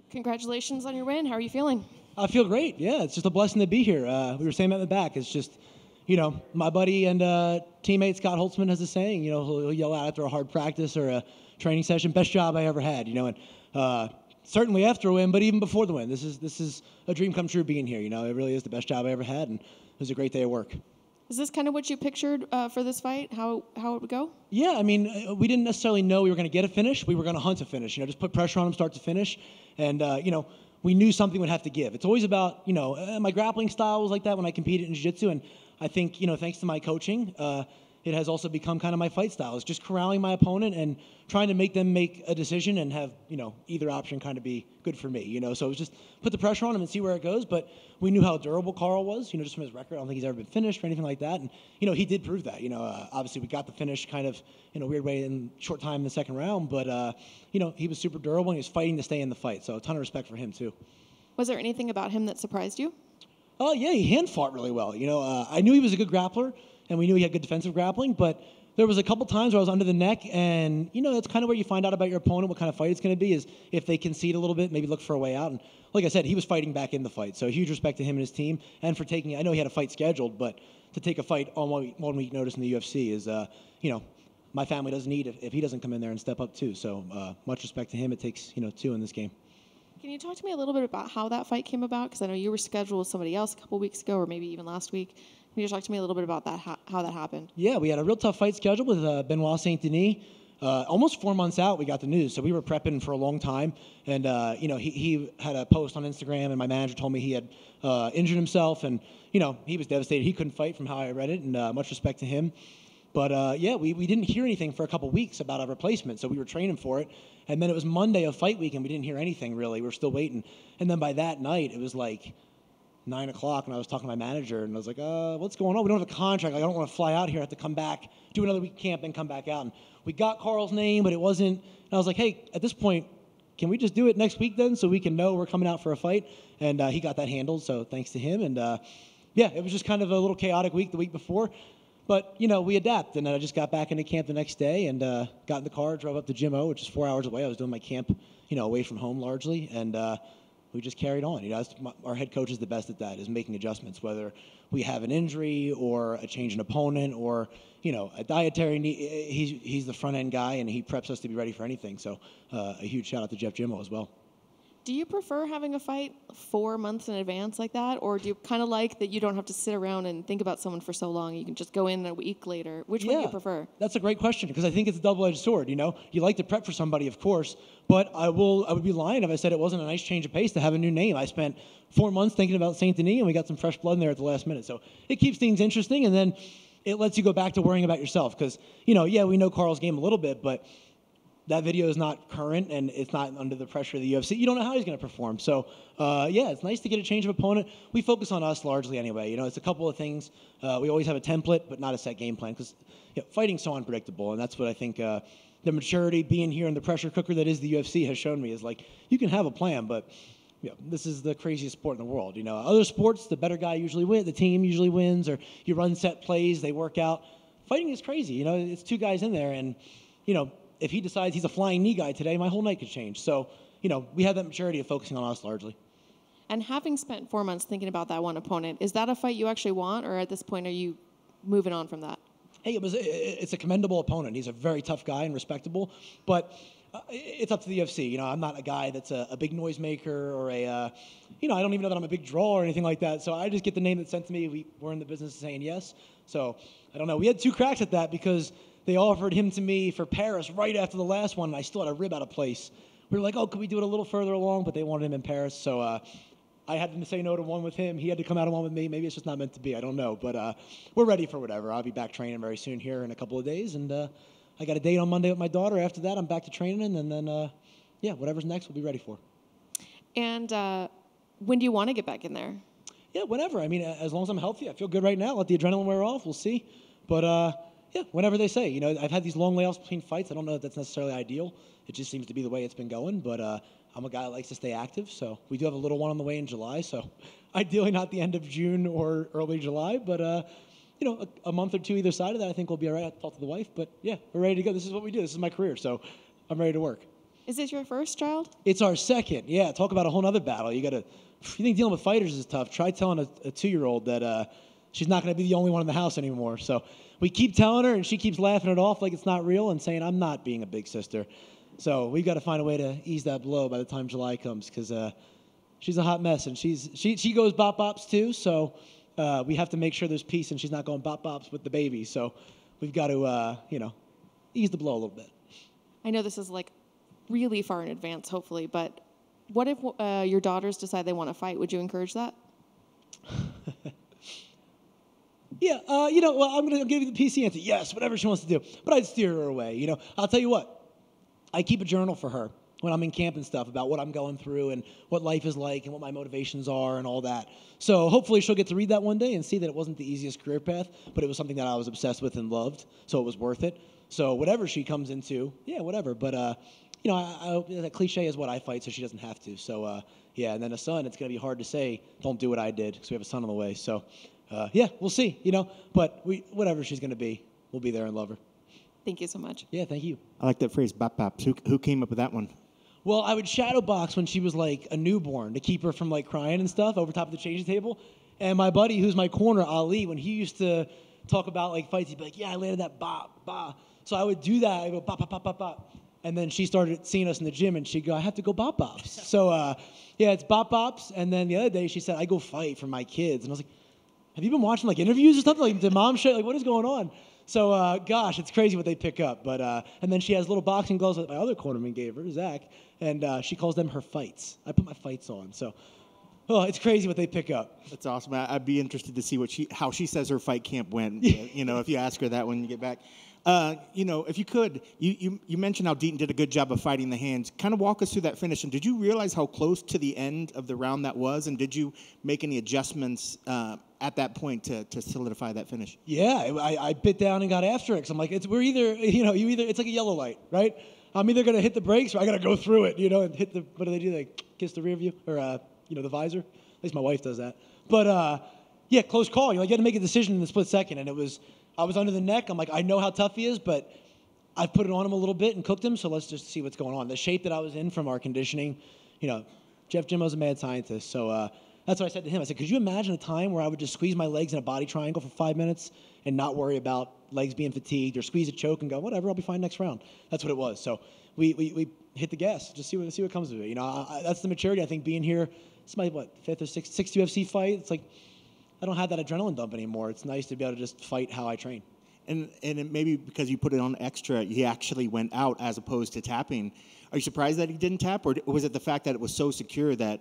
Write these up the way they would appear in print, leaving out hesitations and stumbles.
Congratulations on your win. How are you feeling? I feel great. Yeah, it's just a blessing to be here. We were saying that in the back. It's just, my buddy and teammate Scott Holtzman has a saying. He'll yell out after a hard practice or a training session, "Best job I ever had." And certainly after a win, but even before the win, this is a dream come true being here. It really is the best job I ever had, and it was a great day at work. Is this kind of what you pictured for this fight? How it would go? Yeah, I mean, we didn't necessarily know we were going to get a finish. We were going to hunt a finish. Just put pressure on him, start to finish, and we knew something would have to give. It's always about my grappling style was like that when I competed in jiu-jitsu, and I think thanks to my coaching, it has also become kind of my fight style. It's just corralling my opponent and trying to make them make a decision and have either option kind of be good for me. So it was just put the pressure on him and see where it goes. But we knew how durable Carl was. Just from his record, I don't think he's ever been finished or anything like that. And he did prove that. Obviously we got the finish kind of in a weird way in short time in the second round. But he was super durable and he was fighting to stay in the fight. So a ton of respect for him too. Was there anything about him that surprised you? Oh yeah, he hand fought really well. I knew he was a good grappler. And we knew he had good defensive grappling, but there was a couple times where I was under the neck, and that's kind of where you find out about your opponent, what kind of fight it's going to be, is if they concede a little bit, maybe look for a way out. And like I said, he was fighting back in the fight, so huge respect to him and his team, and for taking. I know he had a fight scheduled, but to take a fight on 1 week notice in the UFC is, my family doesn't need if he doesn't come in there and step up too. So much respect to him. It takes two in this game. Can you talk to me a little bit about how that fight came about? Because I know you were scheduled with somebody else a couple weeks ago, or maybe even last week. Can you talk to me a little bit about that, how that happened? Yeah, we had a real tough fight scheduled with Benoit Saint Denis. Almost 4 months out, we got the news. So we were prepping for a long time. And, he had a post on Instagram, and my manager told me he had injured himself. And, he was devastated. He couldn't fight from how I read it, and much respect to him. But, we didn't hear anything for a couple weeks about a replacement. So we were training for it. And then it was Monday of fight week, and we didn't hear anything, really. We were still waiting. And then by that night, it was like 9 o'clock, and I was talking to my manager, and I was like, what's going on? We don't have a contract. I don't want to fly out here. I have to come back, do another week camp, and come back out. And we got Carl's name, but it wasn't. And I was like, hey, at this point, can we just do it next week then so we can know we're coming out for a fight? And he got that handled, so thanks to him. And, it was just kind of a little chaotic week the week before. But, we adapt. And I just got back into camp the next day and got in the car, drove up to Jim O, which is 4 hours away. I was doing my camp, away from home largely. And we just carried on. Our head coach is the best at that, is making adjustments, whether we have an injury or a change in opponent or, a dietary need. He's the front-end guy, and he preps us to be ready for anything. So a huge shout-out to Jeff Jimmo as well. Do you prefer having a fight 4 months in advance like that, or do you kind of like that you don't have to sit around and think about someone for so long? You can just go in a week later. Which one do you prefer? That's a great question, because I think it's a double-edged sword. You like to prep for somebody, of course, but I would be lying if I said it wasn't a nice change of pace to have a new name. I spent 4 months thinking about Saint Denis, and we got some fresh blood in there at the last minute. So it keeps things interesting, and then it lets you go back to worrying about yourself, because we know Carl's game a little bit, but that video is not current, and it's not under the pressure of the UFC. You don't know how he's going to perform. So, it's nice to get a change of opponent. We focus on us largely anyway. It's a couple of things. We always have a template, but not a set game plan, because fighting's so unpredictable, and that's what I think the maturity, being here in the pressure cooker that is the UFC, has shown me, is like, you can have a plan, but this is the craziest sport in the world. Other sports, the better guy usually wins, the team usually wins, or you run set plays, they work out. Fighting is crazy. It's two guys in there, and, if he decides he's a flying knee guy today, my whole night could change. So, we have that maturity of focusing on us largely. And having spent 4 months thinking about that one opponent, is that a fight you actually want, or at this point are you moving on from that? Hey, it's a commendable opponent. He's a very tough guy and respectable, but it's up to the UFC. I'm not a guy that's a big noisemaker or I don't even know that I'm a big draw or anything like that. So I just get the name that's sent to me. We're in the business of saying yes. So I don't know. We had 2 cracks at that because they offered him to me for Paris right after the last one, and I still had a rib out of place. We were like, could we do it a little further along? But they wanted him in Paris, so I had to say no to one with him. He had to come out of one with me. Maybe it's just not meant to be. I don't know. But we're ready for whatever. I'll be back training very soon here in a couple of days, and I got a date on Monday with my daughter. After that, I'm back to training, and then, whatever's next, we'll be ready for. And when do you want to get back in there? Yeah, whenever. I mean, as long as I'm healthy. I feel good right now. Let the adrenaline wear off. We'll see. But whenever they say. I've had these long layoffs between fights. I don't know if that's necessarily ideal. It just seems to be the way it's been going. But I'm a guy that likes to stay active. So we do have a little one on the way in July. So ideally not the end of June or early July. But, a month or two either side of that, I think we'll be all right. I have to talk to the wife. But, we're ready to go. This is what we do. This is my career. So I'm ready to work. Is this your first child? It's our second. Yeah, talk about a whole other battle. You think dealing with fighters is tough. Try telling a 2-year-old that she's not going to be the only one in the house anymore. So we keep telling her, and she keeps laughing it off like it's not real and saying, I'm not being a big sister. So we've got to find a way to ease that blow by the time July comes, because she's a hot mess, and she goes bop-bops too, so we have to make sure there's peace and she's not going bop-bops with the baby. So we've got to, ease the blow a little bit. I know this is like really far in advance, hopefully, but what if your daughters decide they want to fight? Would you encourage that? Yeah, I'm going to give you the PC answer. Yes, whatever she wants to do. But I'd steer her away. I'll tell you what. I keep a journal for her when I'm in camp and stuff about what I'm going through and what life is like and what my motivations are and all that. So hopefully she'll get to read that one day and see that it wasn't the easiest career path, but it was something that I was obsessed with and loved, so it was worth it. So whatever she comes into, yeah, whatever. But, that cliche is what I fight, so she doesn't have to. So, and then a son, it's going to be hard to say, don't do what I did, because we have a son on the way. So, we'll see, But whatever she's going to be, we'll be there and love her. Thank you so much. Yeah, thank you. I like that phrase, bop bops. Who came up with that one? Well, I would shadow box when she was like a newborn to keep her from like crying and stuff over top of the changing table. And my buddy, who's my corner, Ali, when he used to talk about like fights, he'd be like, yeah, I landed that bop, bop. So I would do that. I go bop, bop, bop, bop, bop. And then she started seeing us in the gym, and she'd go, I have to go bop bops. So, it's bop bops. And then the other day she said, I go fight for my kids. And I was like, have you been watching like interviews or something? Like, did mom show? Like, what is going on? So, gosh, it's crazy what they pick up. But and then she has little boxing gloves that my other cornerman gave her, Zach, and she calls them her fights. I put my fights on. So, it's crazy what they pick up. That's awesome. I'd be interested to see how she says her fight camp went. If you ask her that when you get back. If you could, you mentioned how Deaton did a good job of fighting the hands. Kind of walk us through that finish. And did you realize how close to the end of the round that was? And did you make any adjustments at that point to solidify that finish? Yeah, I bit down and got after it. 'Cause I'm like, it's like a yellow light, right? I'm either going to hit the brakes or I got to go through it, and hit what do they do? They kiss the rear view or, the visor. At least my wife does that. But, close call. You got to make a decision in the split second. And I was under the neck. I'm like, I know how tough he is, but I've put it on him a little bit and cooked him, so let's just see what's going on. The shape that I was in from our conditioning, Jeff Jimmo's a mad scientist, so that's what I said to him. I said, could you imagine a time where I would just squeeze my legs in a body triangle for 5 minutes and not worry about legs being fatigued, or squeeze a choke and go, whatever, I'll be fine next round. That's what it was. So we hit the gas, just see what comes of it. That's the maturity, I think, being here. It's my, 5th or 6th UFC fight. It's like, I don't have that adrenaline dump anymore. It's nice to be able to just fight how I train. And it maybe because you put it on extra, he actually went out as opposed to tapping. Are you surprised that he didn't tap, or was it the fact that it was so secure that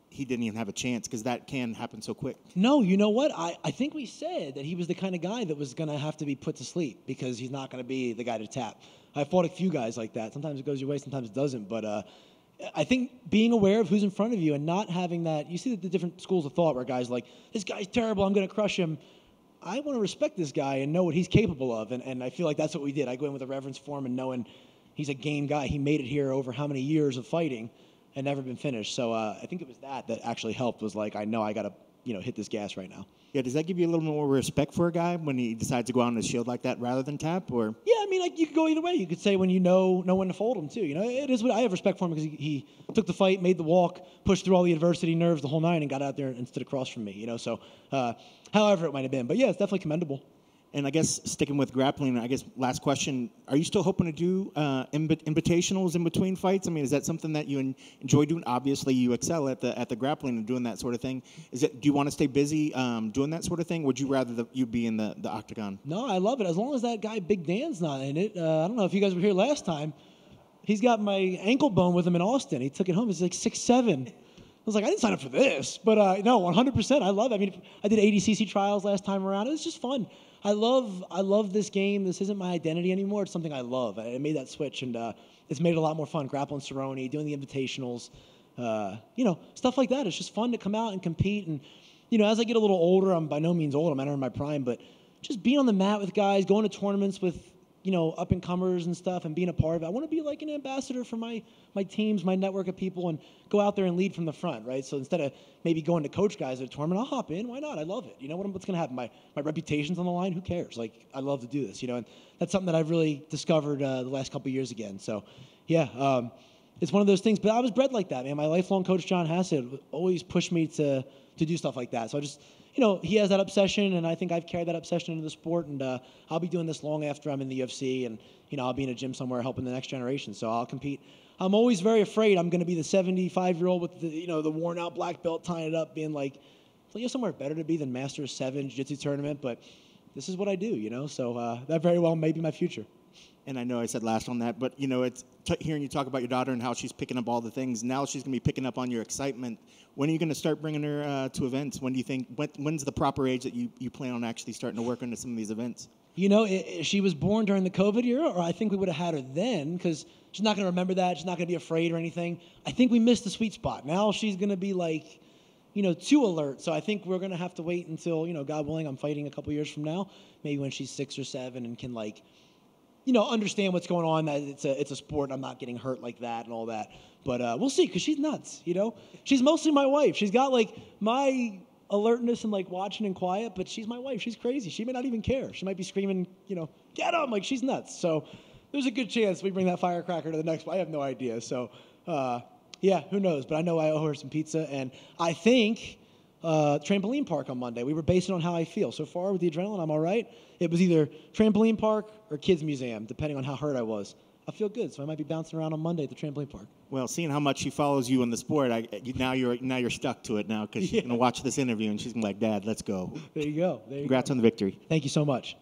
he didn't even have a chance? Because that can happen so quick. No, you know what? I think we said that he was the kind of guy that was going to have to be put to sleep because he's not going to be the guy to tap. I fought a few guys like that. Sometimes it goes your way, sometimes it doesn't. But I think being aware of who's in front of you and not having that, you see the different schools of thought where guys are like, this guy's terrible, I'm going to crush him. I want to respect this guy and know what he's capable of, and I feel like that's what we did. I go in with a reverence for him and knowing he's a game guy. He made it here over how many years of fighting and never been finished. So I think it was that actually helped, was like, I know I got to hit this gas right now. Yeah, does that give you a little more respect for a guy when he decides to go out on his shield like that rather than tap? Or yeah, I mean, like, you could go either way. You could say when you know when to fold him too. It is what I have respect for him, because he took the fight, made the walk, pushed through all the adversity, nerves, the whole nine, and got out there and stood across from me. So however it might have been, but yeah, it's definitely commendable. And I guess sticking with grappling, I guess last question, are you still hoping to do invitationals in between fights? I mean, is that something that you enjoy doing? Obviously, you excel at the grappling and doing that sort of thing. Do you want to stay busy doing that sort of thing? Would you rather you be in the octagon? No, I love it. As long as that guy Big Dan's not in it. I don't know if you guys were here last time. He's got my ankle bone with him in Austin. He took it home. He's like 6'7". I was like, I didn't sign up for this. But no, 100%. I love it. I mean, I did ADCC trials last time around. It was just fun. I love this game. This isn't my identity anymore. It's something I love. I made that switch, and it's made it a lot more fun. Grappling Cerrone, doing the invitationals, stuff like that. It's just fun to come out and compete. And, as I get a little older, I'm by no means old. I'm entering my prime. But just being on the mat with guys, going to tournaments with, up-and-comers and stuff, and being a part of it. I want to be like an ambassador for my teams, my network of people, and go out there and lead from the front, right? So instead of maybe going to coach guys at a tournament, I'll hop in. Why not? I love it. What's going to happen? My reputation's on the line. Who cares? Like, I love to do this, and that's something that I've really discovered the last couple of years again. So, yeah, it's one of those things. But I was bred like that, man. My lifelong coach, John Hassett, always pushed me to do stuff like that. So I just, he has that obsession, and I think I've carried that obsession into the sport. And I'll be doing this long after I'm in the UFC, and I'll be in a gym somewhere helping the next generation. So I'll compete. I'm always very afraid I'm going to be the 75-year-old with the worn out black belt tying it up, being like, you somewhere better to be than Masters 7 Jiu-Jitsu tournament. But this is what I do, So that very well may be my future. And I know I said last on that, but, it's hearing you talk about your daughter and how she's picking up all the things. Now she's going to be picking up on your excitement. When are you going to start bringing her to events? When do you think, when's the proper age that you plan on actually starting to work into some of these events? She was born during the COVID era, or I think we would have had her then, because she's not going to remember that. She's not going to be afraid or anything. I think we missed the sweet spot. Now she's going to be like, too alert. So I think we're going to have to wait until, God willing, I'm fighting a couple years from now, maybe when she's 6 or 7 and can understand what's going on, that it's a sport. I'm not getting hurt like that and all that. But we'll see, because she's nuts, She's mostly my wife. She's got, my alertness and, watching and quiet, but she's my wife. She's crazy. She may not even care. She might be screaming, get him! She's nuts. So there's a good chance we bring that firecracker to the next one. I have no idea. So, yeah, who knows? But I know I owe her some pizza. And I think trampoline park on Monday. We were basing on how I feel. So far with the adrenaline, I'm all right. It was either trampoline park or kids museum, depending on how hurt I was. I feel good, so I might be bouncing around on Monday at the trampoline park. Well, seeing how much she follows you in the sport, now you're stuck to it now, because she's going to watch this interview and she's going to be like, Dad, let's go. There you go. Congrats on the victory. Thank you so much.